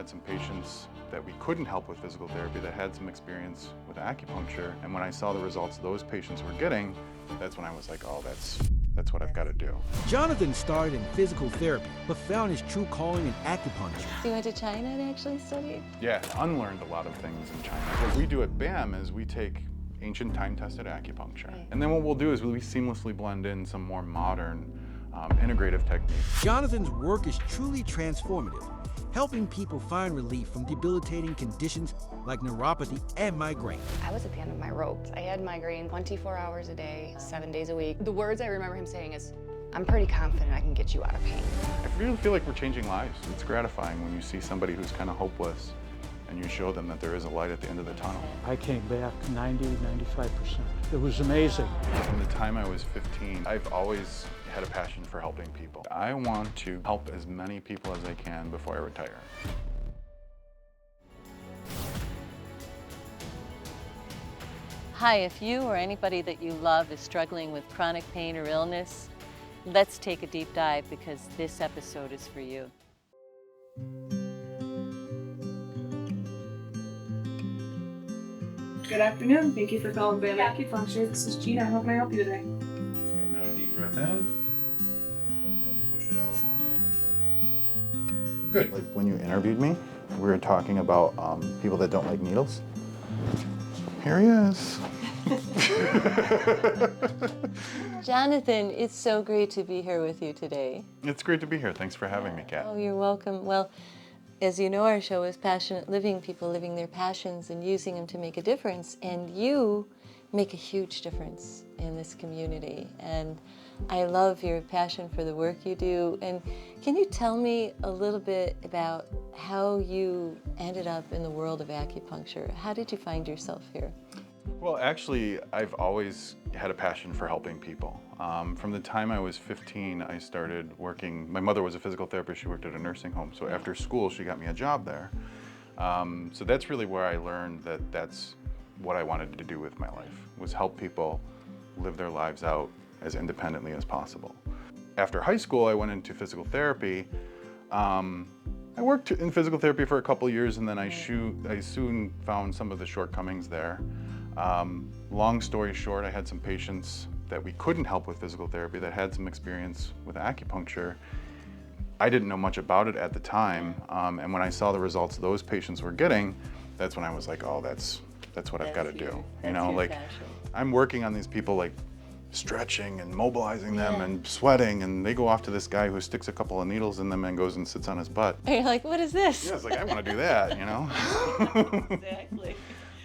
had some patients that we couldn't help with physical therapy that had some experience with acupuncture. And when I saw the results those patients were getting, that's when I was like, oh, that's what I've got to do. Jonathan started in physical therapy, but found his true calling in acupuncture. So you went to China and actually studied? Yeah, unlearned a lot of things in China. What we do at BAM is we take ancient time-tested acupuncture. Right. And then what we'll do is we seamlessly blend in some more modern integrative techniques. Jonathan's work is truly transformative, helping people find relief from debilitating conditions like neuropathy and migraine. I was at the end of my ropes. I had migraines 24 hours a day, 7 days a week. The words I remember him saying is, I'm pretty confident I can get you out of pain. I really feel like we're changing lives. It's gratifying when you see somebody who's kind of hopeless and you show them that there is a light at the end of the tunnel. I came back 95%. It was amazing. From the time I was 15, I've always had a passion for helping people. I want to help as many people as I can before I retire. Hi, if you or anybody that you love is struggling with chronic pain or illness, let's take a deep dive because this episode is for you. Good afternoon. Thank you for calling BAM Acupuncture. This is Gina. How can I help you today? Okay, now deep breath in. And push it out more. Good. Like when you interviewed me, we were talking about people that don't like needles. Here he is. Jonathan, it's so great to be here with you today. It's great to be here. Thanks for having me, Kat. Oh, you're welcome. Well, as you know, our show is Passionate Living, people living their passions and using them to make a difference. And you make a huge difference in this community. And I love your passion for the work you do. And can you tell me a little bit about how you ended up in the world of acupuncture? How did you find yourself here? Well, actually, I've always had a passion for helping people. From the time I was 15, I started working. My mother was a physical therapist. She worked at a nursing home. So after school, she got me a job there. So that's really where I learned that that's what I wanted to do with my life, was help people live their lives out as independently as possible. After high school, I went into physical therapy. I worked in physical therapy for a couple of years, and then I soon found some of the shortcomings there. Long story short, I had some patients that we couldn't help with physical therapy that had some experience with acupuncture. I didn't know much about it at the time, and when I saw the results those patients were getting, that's when I was like, oh, that's what I've got to do. You know, like I'm working on these people, like stretching and mobilizing them and sweating, and they go off to this guy who sticks a couple of needles in them and goes and sits on his butt. And you're like, what is this? Yeah, it's like, I want to do that, you know? Exactly.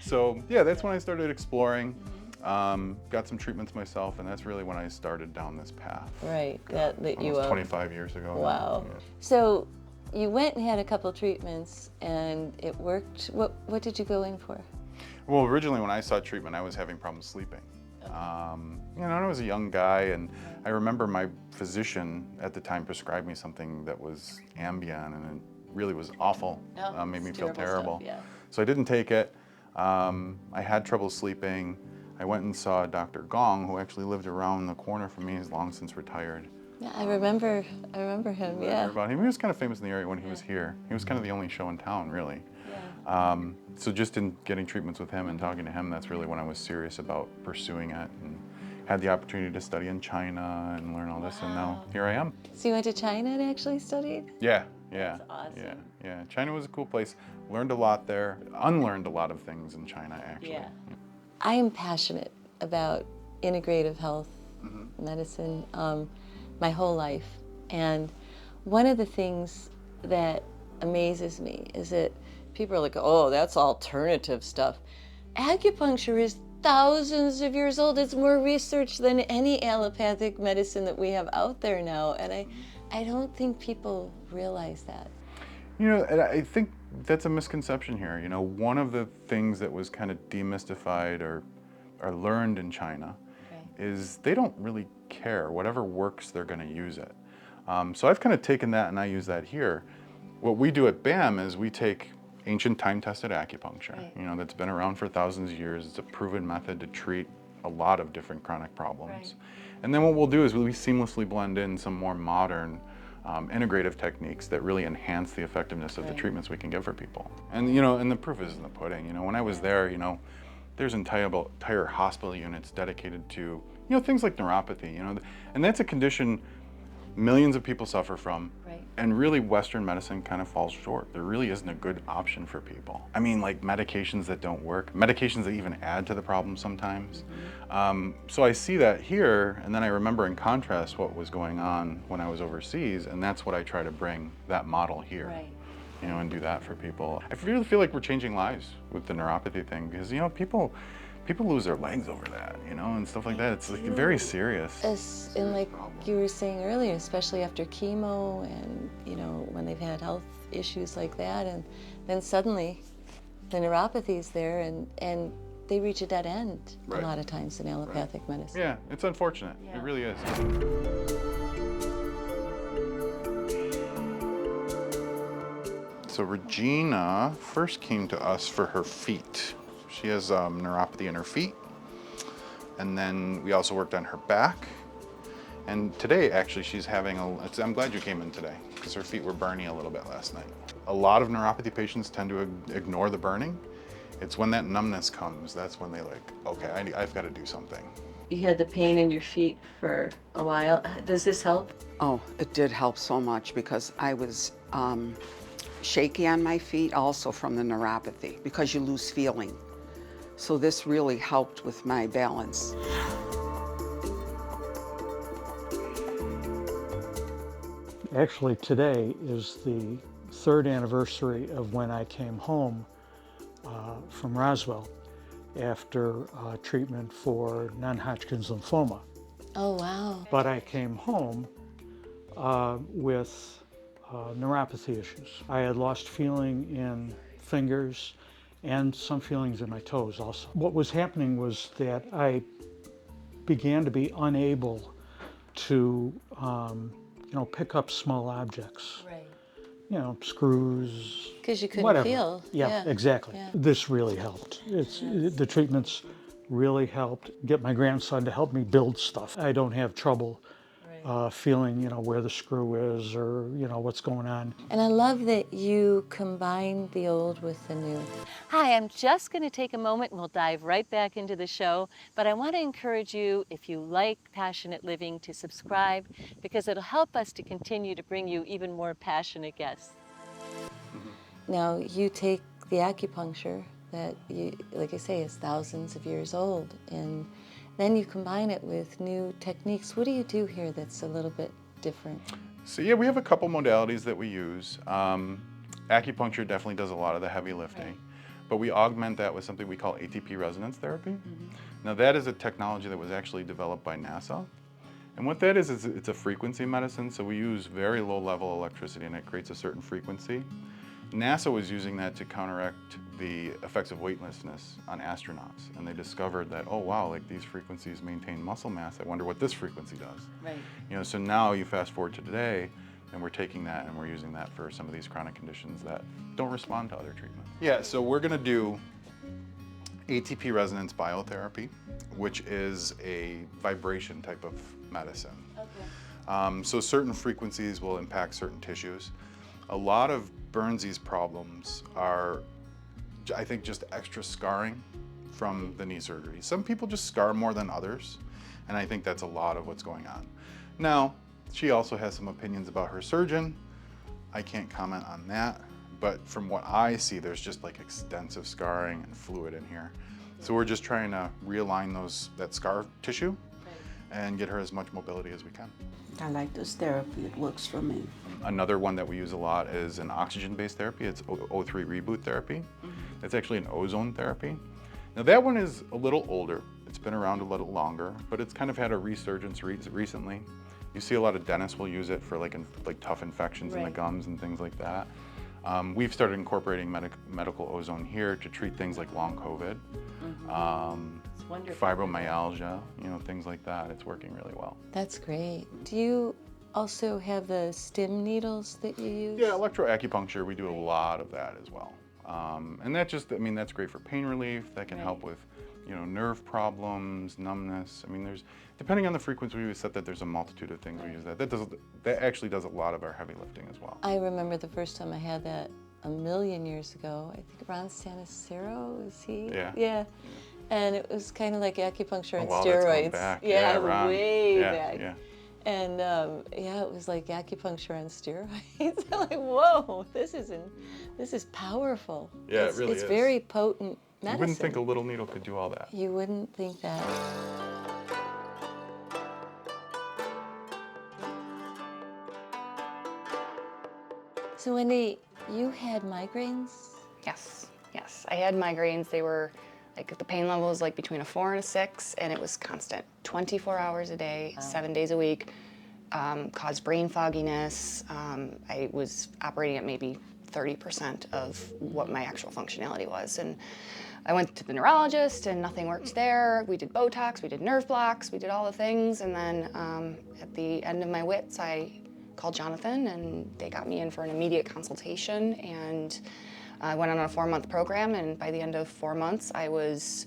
So yeah, that's when I started exploring, got some treatments myself, and that's really when I started down this path. Right, that you Almost 25 years ago. Wow. Now. Yeah. So you went and had a couple of treatments and it worked. What did you go in for? Well, originally when I sought treatment, I was having problems sleeping. You know, I was a young guy, and I remember my physician at the time prescribed me something that was Ambien, and it really was awful. Made me feel terrible. Stuff, yeah. So I didn't take it. I had trouble sleeping. I went and saw Dr. Gong, who actually lived around the corner from me. He's long since retired. Yeah, I remember him. Yeah. About him. He was kind of famous in the area when he was here. He was kind of the only show in town, really. Yeah. So just in getting treatments with him and talking to him, that's really when I was serious about pursuing it, and had the opportunity to study in China and learn all this, and now here I am. So you went to China and actually studied? Yeah. That's awesome. Yeah. China was a cool place. Learned a lot there. Unlearned a lot of things in China, actually. Yeah. I am passionate about integrative health, medicine, my whole life. And one of the things that amazes me is that people are like, oh, that's alternative stuff. Acupuncture is thousands of years old. It's more research than any allopathic medicine that we have out there now. And I don't think people realize that. You know, I think that's a misconception here. You know, one of the things that was kind of demystified or learned in China is they don't really care. Whatever works, they're going to use it. So I've kind of taken that and I use that here. What we do at BAM is we take ancient time-tested acupuncture, you know, that's been around for thousands of years. It's a proven method to treat a lot of different chronic problems. And then what we'll do is we seamlessly blend in some more modern integrative techniques that really enhance the effectiveness of the treatments we can give for people. And you know, and the proof is in the pudding. You know, when I was there, you know, there's entire hospital units dedicated to, you know, things like neuropathy. You know, and that's a condition millions of people suffer from. Right. And really, Western medicine kind of falls short. There really isn't a good option for people. I mean, like medications that don't work, medications that even add to the problem sometimes. So I see that here, and then I remember in contrast what was going on when I was overseas, and that's what I try to bring that model here. Right. You know, and do that for people. I really feel like we're changing lives with the neuropathy thing, because, you know, people lose their legs over that, you know, and stuff like that. It's like very serious. And like you were saying earlier, especially after chemo and, you know, when they've had health issues like that, and then suddenly the neuropathy is there and they reach a dead end a lot of times in allopathic medicine. Yeah, it's unfortunate. It really is. So Regina first came to us for her feet. She has neuropathy in her feet. And then we also worked on her back. And today, actually, she's having I'm glad you came in today, because her feet were burning a little bit last night. A lot of neuropathy patients tend to ignore the burning. It's when that numbness comes, that's when they like, okay, I've got to do something. You had the pain in your feet for a while. Does this help? Oh, it did help so much, because I was shaky on my feet also from the neuropathy, because you lose feeling. So this really helped with my balance. Actually, today is the 3rd anniversary of when I came home from Roswell after treatment for non-Hodgkin's lymphoma. Oh, wow. But I came home with neuropathy issues. I had lost feeling in fingers and some feelings in my toes also. What was happening was that I began to be unable to pick up small objects. Right. You know, screws. Because you couldn't whatever. feel. Yeah, exactly. Yeah. This really helped. The treatments really helped get my grandson to help me build stuff. I don't have trouble feeling, you know, where the screw is or, you know, what's going on. And I love that you combine the old with the new. Hi, I'm just going to take a moment and we'll dive right back into the show. But I want to encourage you, if you like Passionate Living, to subscribe, because it'll help us to continue to bring you even more passionate guests. Now, you take the acupuncture that, you, like I say, is thousands of years old, and then you combine it with new techniques. What do you do here that's a little bit different? So yeah, we have a couple modalities that we use. Acupuncture definitely does a lot of the heavy lifting, but we augment that with something we call ATP resonance therapy. Now that is a technology that was actually developed by NASA. And what that is it's a frequency medicine, so we use very low level electricity and it creates a certain frequency. NASA was using that to counteract the effects of weightlessness on astronauts, and they discovered that, oh wow, like these frequencies maintain muscle mass. I wonder what this frequency does. Right. You know, so now you fast forward to today, and we're taking that and we're using that for some of these chronic conditions that don't respond to other treatments. Yeah, so we're gonna do ATP resonance biotherapy, which is a vibration type of medicine. Okay. So certain frequencies will impact certain tissues. A lot of Burns's problems are, I think, just extra scarring from the knee surgery. Some people just scar more than others, and I think that's a lot of what's going on. Now, she also has some opinions about her surgeon. I can't comment on that, but from what I see, there's just like extensive scarring and fluid in here. So we're just trying to realign that scar tissue and get her as much mobility as we can. I like this therapy, it works for me. Another one that we use a lot is an oxygen-based therapy. It's O3 reboot therapy. It's actually an ozone therapy. Now that one is a little older. It's been around a little longer, but it's kind of had a resurgence recently. You see a lot of dentists will use it for like tough infections in the gums and things like that. We've started incorporating medical ozone here to treat things like long COVID, fibromyalgia, you know, things like that. It's working really well. That's great. Do you also have the stim needles that you use? Yeah, electroacupuncture, we do a lot of that as well. And that just, I mean, that's great for pain relief. That can help with nerve problems, numbness. I mean, depending on the frequency we set that, there's a multitude of things we use that. That actually does a lot of our heavy lifting as well. I remember the first time I had that a million years ago. I think Ron Stanisero, is he? Yeah. Yeah. And it was kind of like acupuncture and wow, steroids. that's going back. Yeah, Ron. way Yeah, back. yeah. And it was like acupuncture on steroids. I'm like, whoa, this is powerful. Yeah, it really it's is. very potent medicine. You wouldn't think a little needle could do all that. You wouldn't think that. So Wendy, you had migraines? Yes, yes. I had migraines. They were like the pain level was like between a 4 and a 6, and it was constant, 24 hours a day, 7 days a week. Caused brain fogginess. I was operating at maybe 30% of what my actual functionality was, and I went to the neurologist, and nothing worked there. We did Botox, we did nerve blocks, we did all the things, and then at the end of my wits, I called Jonathan, and they got me in for an immediate consultation, and I went on a 4-month program, and by the end of 4 months, I was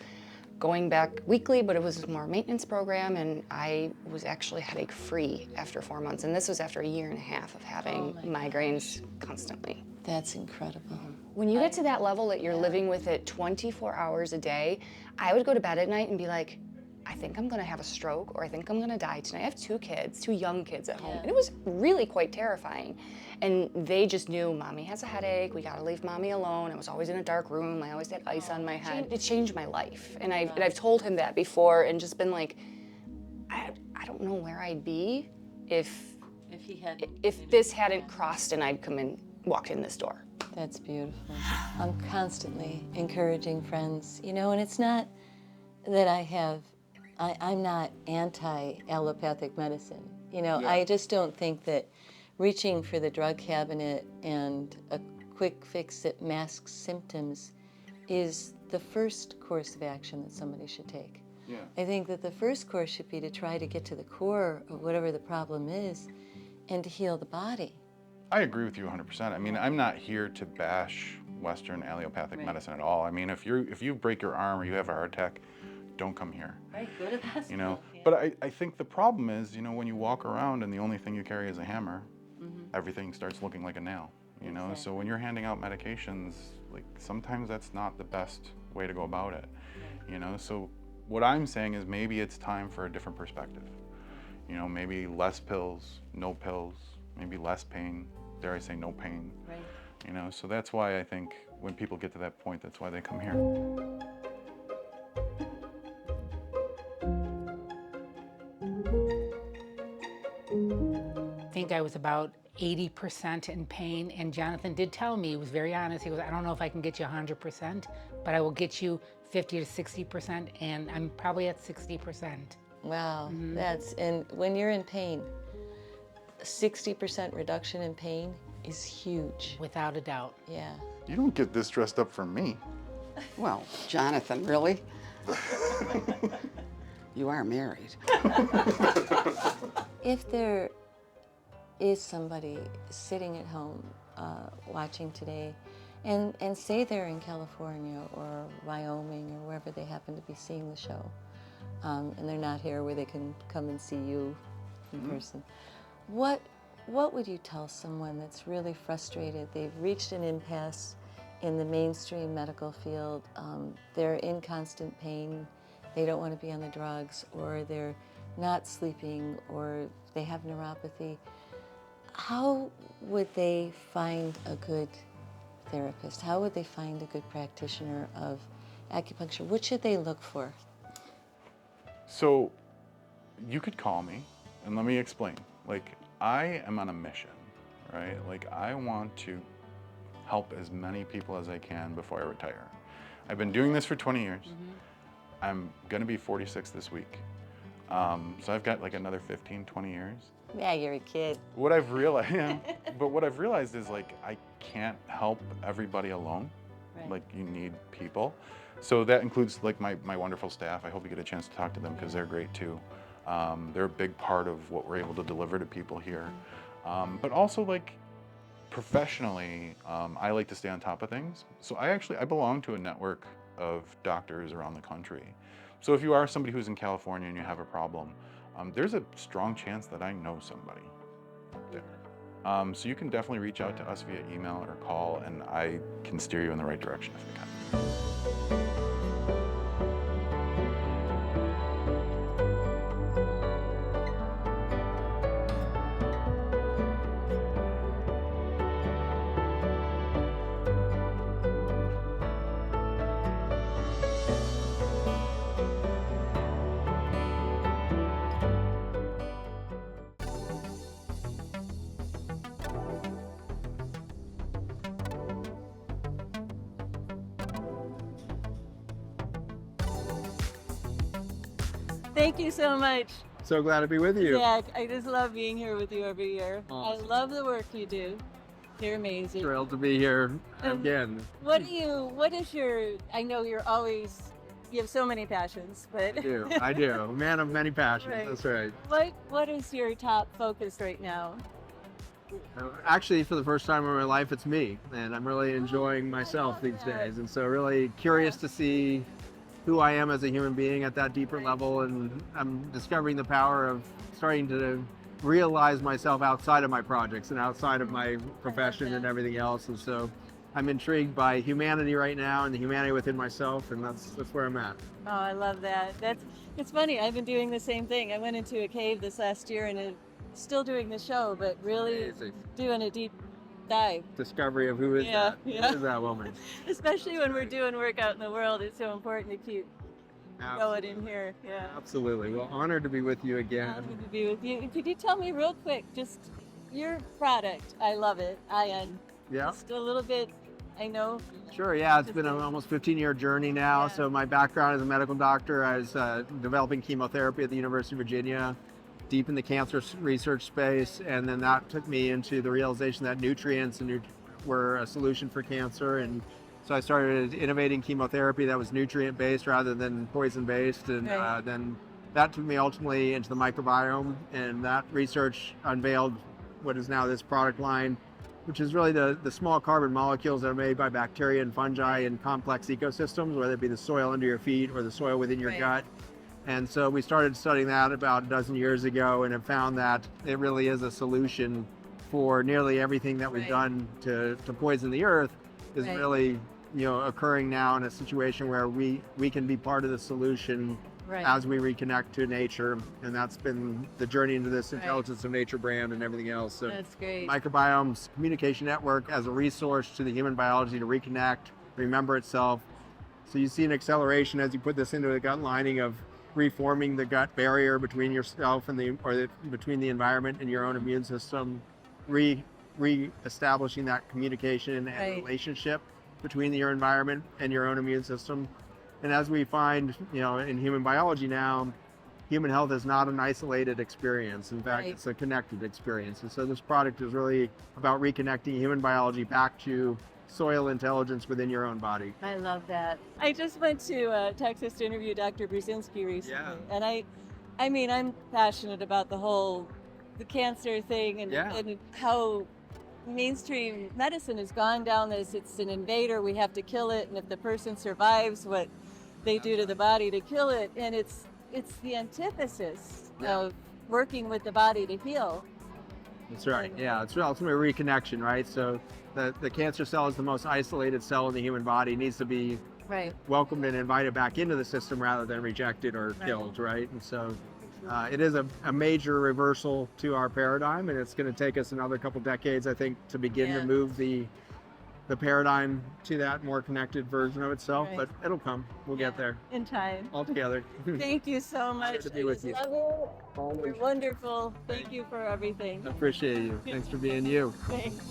going back weekly, but it was more maintenance program, and I was actually headache free after 4 months, and this was after 1.5 years of having migraines constantly. That's incredible. When you get to that level that you're living with it 24 hours a day, I would go to bed at night and be like, I think I'm gonna have a stroke, or I think I'm gonna die tonight. I have 2 kids, 2 young kids at home, and it was really quite terrifying. And they just knew, Mommy has a headache, we gotta leave Mommy alone. I was always in a dark room, I always had ice on my head. It changed my life, and I've told him that before, and just been like, I don't know where I'd be if this hadn't crossed and I'd come and walked in this door. That's beautiful. I'm constantly encouraging friends, and it's not that I'm not anti-allopathic medicine. I just don't think that reaching for the drug cabinet and a quick fix that masks symptoms is the first course of action that somebody should take. Yeah. I think that the first course should be to try to get to the core of whatever the problem is and to heal the body. I agree with you 100%. I mean, I'm not here to bash Western allopathic medicine at all. I mean, if you break your arm or you have a heart attack, don't come here. Right, go to the hospital. But I think the problem is, when you walk around and the only thing you carry is a hammer, everything starts looking like a nail. Exactly. So when you're handing out medications, like sometimes that's not the best way to go about it. So what I'm saying is maybe it's time for a different perspective. Maybe less pills, no pills, maybe less pain, dare I say no pain. Right. So that's why I think when people get to that point, that's why they come here. I think I was about 80% in pain, and Jonathan did tell me, he was very honest, he goes, I don't know if I can get you 100%, but I will get you 50 to 60%, and I'm probably at 60%. Wow, and when you're in pain, 60% reduction in pain is huge. Without a doubt. Yeah. You don't get this dressed up for me. Well, Jonathan, really? You are married. If there is somebody sitting at home watching today, and say they're in California or Wyoming or wherever they happen to be seeing the show, and they're not here where they can come and see you in person, what would you tell someone that's really frustrated? They've reached an impasse in the mainstream medical field. They're in constant pain. They don't want to be on the drugs, or they're not sleeping, or they have neuropathy. How would they find a good therapist? How would they find a good practitioner of acupuncture? What should they look for? So you could call me and let me explain. Like, I am on a mission, right? Like, I want to help as many people as I can before I retire. I've been doing this for 20 years. I'm gonna be 46 this week. So I've got like another 15, 20 years. Yeah, you're a kid. What I've realized, but what I've realized is like, I can't help everybody alone. Right. Like, you need people. So that includes like my wonderful staff. I hope you get a chance to talk to them because they're great too. They're a big part of what we're able to deliver to people here. But also, like, professionally, I like to stay on top of things. So I belong to a network of doctors around the country. So if you are somebody who's in California and you have a problem, there's a strong chance that I know somebody there. So you can definitely reach out to us via email or call, and I can steer you in the right direction if I can. Thank you so much. So glad to be with you. Zach, I just love being here with you every year. Awesome. I love the work you do. You're amazing. Thrilled to be here again. What is your, I know you have so many passions, but. I do. Man of many passions, Right. That's right. What is your top focus right now? Actually, for the first time in my life, it's me. And I'm really enjoying myself these days. And so really curious to see who I am as a human being at that deeper level. And I'm discovering the power of starting to realize myself outside of my projects and outside of my profession and everything else. And so I'm intrigued by humanity right now and the humanity within myself, and that's where I'm at. Oh, I love that. It's funny. I've been doing the same thing. I went into a cave this last year and still doing the show, but really Amazing. doing a deep dive. Discovery of who is that? Who is that woman? Especially when we're doing work out in the world, it's so important to keep going in here. Yeah. Absolutely. Well, honored to be with you again. Honored to be with you. Could you tell me real quick, just your product? I love it. Yeah. Just a little bit. I know. Sure, yeah, it's been an almost 15-year journey now. Yeah. So my background as a medical doctor, I was developing chemotherapy at the University of Virginia, deep in the cancer research space, and then that took me into the realization that nutrients were a solution for cancer. And so I started innovating chemotherapy that was nutrient-based rather than poison-based, and then that took me ultimately into the microbiome, and that research unveiled what is now this product line, which is really the small carbon molecules that are made by bacteria and fungi in complex ecosystems, whether it be the soil under your feet or the soil within your gut. And so we started studying that about a dozen years ago and have found that it really is a solution for nearly everything that we've done to poison the earth is really, occurring now in a situation where we can be part of the solution as we reconnect to nature. And that's been the journey into this Intelligence of Nature brand and everything else. So that's great. Microbiome's communication network as a resource to the human biology to reconnect, remember itself. So you see an acceleration as you put this into the gut lining of reforming the gut barrier between yourself and between the environment and your own immune system, re-establishing that communication and relationship between your environment and your own immune system. And as we find, in human biology now, human health is not an isolated experience. In fact, it's a connected experience. And so this product is really about reconnecting human biology back to soil intelligence within your own body. I love that. I just went to Texas to interview Dr. Brzezinski recently, and I'm passionate about the cancer thing and how mainstream medicine has gone down this. It's an invader. We have to kill it, and if the person survives, what they do to the body to kill it, and it's the antithesis of working with the body to heal. That's right. Yeah, it's ultimately reconnection, right? So the cancer cell is the most isolated cell in the human body. It needs to be welcomed and invited back into the system rather than rejected or killed, right? And so it is a major reversal to our paradigm, and it's going to take us another couple decades, I think, to begin to move the paradigm to that more connected version of itself, but it'll come. We'll get there. In time. All together. Thank you so much. Good to be with you. Love you. You're wonderful. Thank you for everything. I appreciate you. Thanks for being you. Thanks.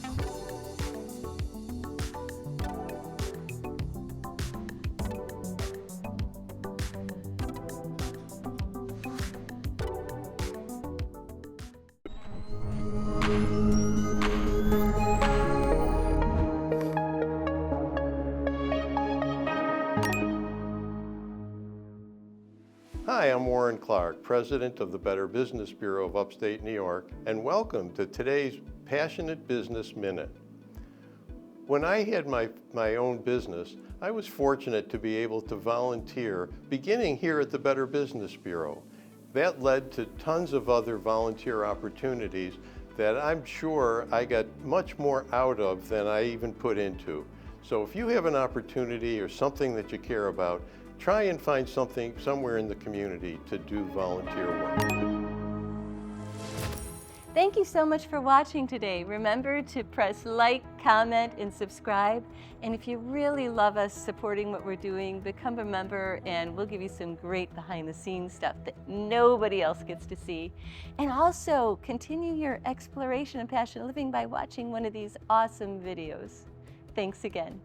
Hi, I'm Warren Clark, President of the Better Business Bureau of Upstate New York, and welcome to today's Passionate Business Minute. When I had my own business, I was fortunate to be able to volunteer, beginning here at the Better Business Bureau. That led to tons of other volunteer opportunities that I'm sure I got much more out of than I even put into. So if you have an opportunity or something that you care about, try and find something somewhere in the community to do volunteer work. Thank you so much for watching today. Remember to press like, comment, and subscribe. And if you really love us supporting what we're doing, become a member and we'll give you some great behind the scenes stuff that nobody else gets to see. And also continue your exploration of passionate living by watching one of these awesome videos. Thanks again.